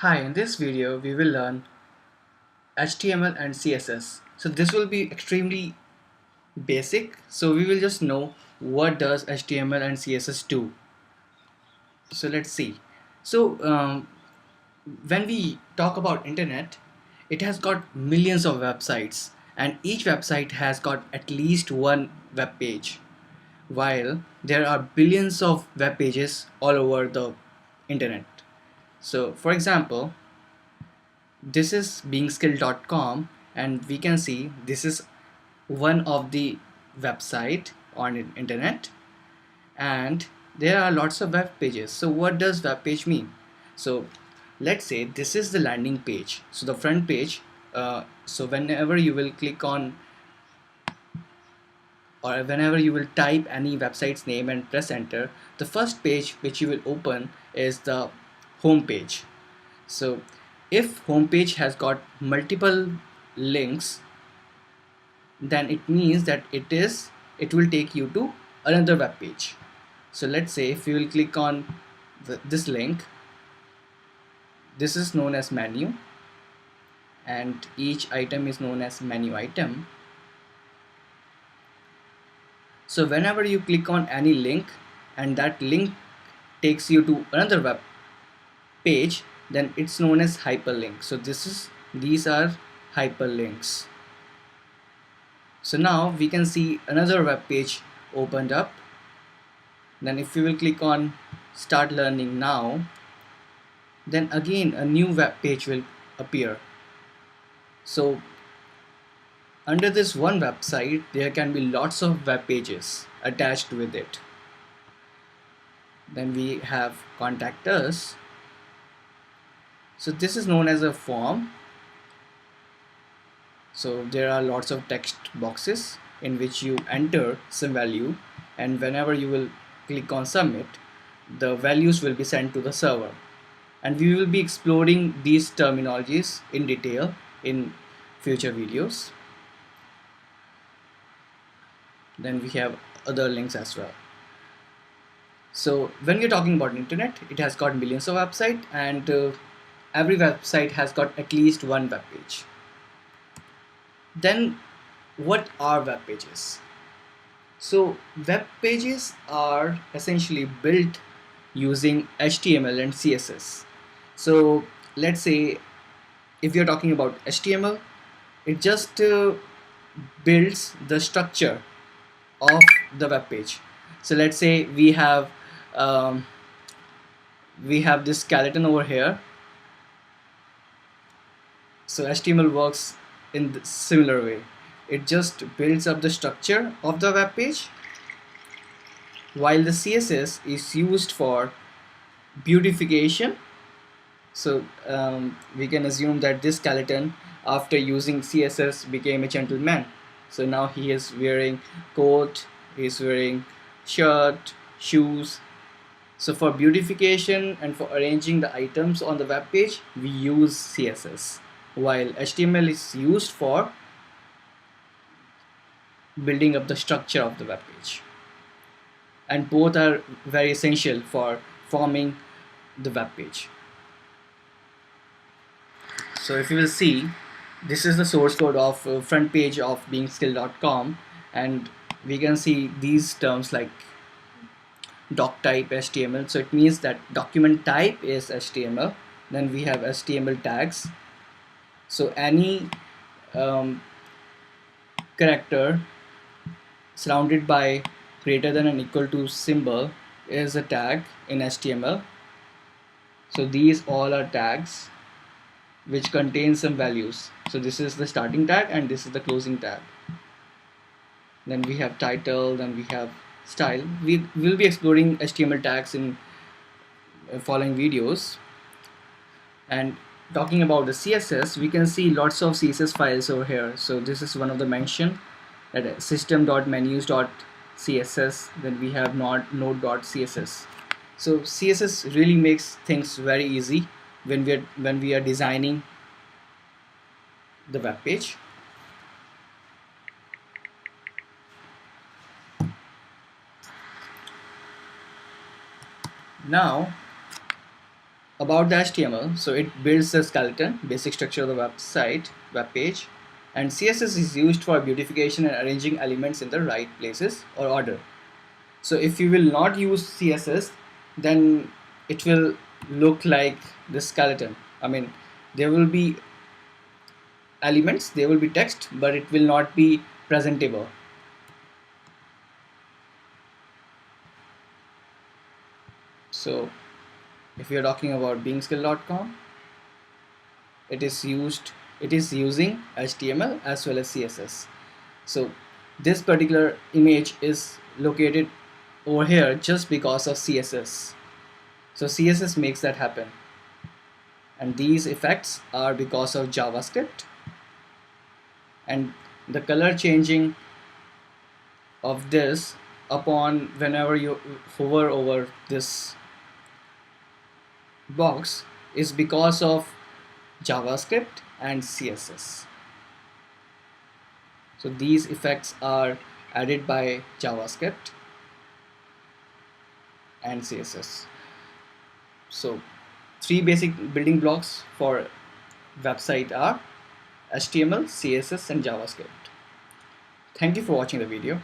Hi, in this video we will learn HTML and CSS. So this will be extremely basic. So we will just know what does HTML and CSS do. So let's see. So when we talk about internet, it has got millions of websites and each website has got at least one web page, while there are billions of web pages all over the internet. So for example, this is beingskill.com and we can see this is one of the website on internet, and there are lots of web pages. So what does web page mean? So let's say this is the landing page, so the front page. So whenever you will click on, or whenever you will type any website's name and press enter, the first page which you will open is the home page. So if homepage has got multiple links, then it means that it will take you to another web page. So let's say if you will click on this link, this is known as menu, and each item is known as menu item. So whenever you click on any link and that link takes you to another web page, then it's known as hyperlink. So these are hyperlinks. So now we can see another web page opened up. Then if we will click on start learning now, then again a new web page will appear. So under this one website, there can be lots of web pages attached with it. Then we have contact us. So this is known as a form. So there are lots of text boxes in which you enter some value, and whenever you will click on submit, the values will be sent to the server. And we will be exploring these terminologies in detail in future videos. Then we have other links as well. So when we're talking about internet, it has got millions of websites, and every website has got at least one web page. Then what are web pages? So web pages are essentially built using HTML and CSS. So let's say if you're talking about HTML, it just builds the structure of the web page. So let's say um, we have this skeleton over here. So HTML works in the similar way. It just builds up the structure of the web page, while the CSS is used for beautification. So we can assume that this skeleton, after using CSS, became a gentleman. So now he is wearing coat, he is wearing shirt, shoes. So for beautification and for arranging the items on the web page, we use CSS, while HTML is used for building up the structure of the web page. And both are very essential for forming the web page. So if you will see, this is the source code of front page of beingskill.com, and we can see these terms like doc type HTML. So it means that document type is HTML. Then we have HTML tags. So any character surrounded by greater than and equal to symbol is a tag in HTML. So these all are tags which contain some values. So this is the starting tag and this is the closing tag. Then we have title, then we have style. We will be exploring HTML tags in following videos. And talking about the CSS, we can see lots of CSS files over here. So this is one of the mention, that system.menus.css. Then we have node.css. So CSS really makes things very easy when we are designing the web page. Now about the HTML, so it builds the skeleton, basic structure of the web page, and CSS is used for beautification and arranging elements in the right places or order. So if you will not use CSS, then it will look like the skeleton. I mean, there will be elements, there will be text, but it will not be presentable. So if we are talking about beingskill.com, it is using HTML as well as CSS. So this particular image is located over here just because of CSS. So CSS makes that happen. And these effects are because of JavaScript. And the color changing of this upon whenever you hover over this box is because of JavaScript and CSS. So these effects are added by JavaScript and CSS. So three basic building blocks for website are HTML, CSS and JavaScript. Thank you for watching the video.